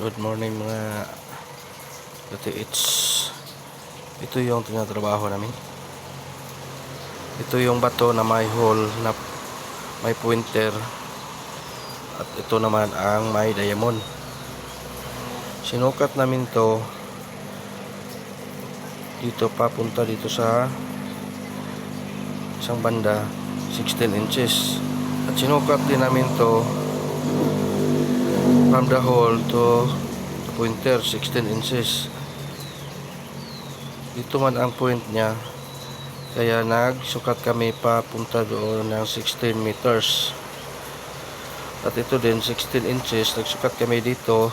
Good morning mga katiits. Ito yung tinatrabaho namin. Ito yung bato na may hole na may pointer. At ito naman ang may diamond. Sinukat namin to dito papunta dito sa isang banda 16 inches. At sinukat din namin to from the hole to the pointer 16 inches. Dito man ang point niya, kaya nagsukat kami papunta doon ng 16 meters. At ito din 16 inches, nagsukat kami dito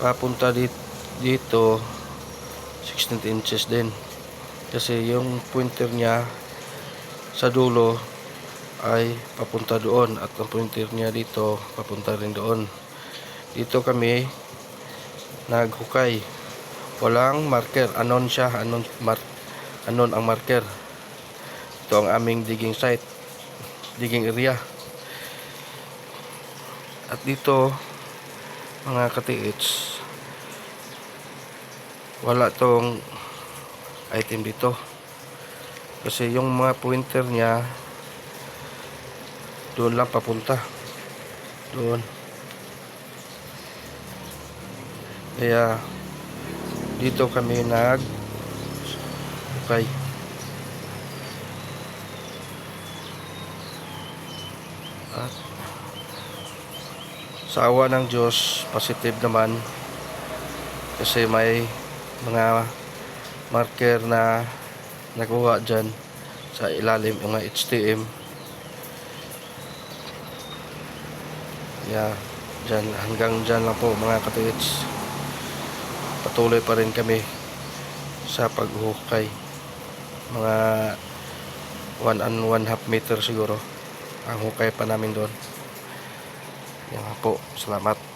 papunta dito 16 inches din, kasi yung pointer niya sa dulo ay papunta doon at ang pointer niya dito papunta rin doon. Dito kami naghukay, walang marker, anon siya, anon ang marker. Ito ang aming digging site, digging area. At dito mga katiits, wala tong item dito kasi yung mga pointer niya doon lang papunta doon. Kaya dito kami okay. At sa awa ng Diyos, positive naman kasi may mga marker na nakuha dyan sa ilalim ng HTM. Yeah, dyan, hanggang dyan lang po mga katiits. Patuloy pa rin kami sa paghukay. Mga 1.5 meter siguro ang hukay pa namin doon. Yan po, salamat.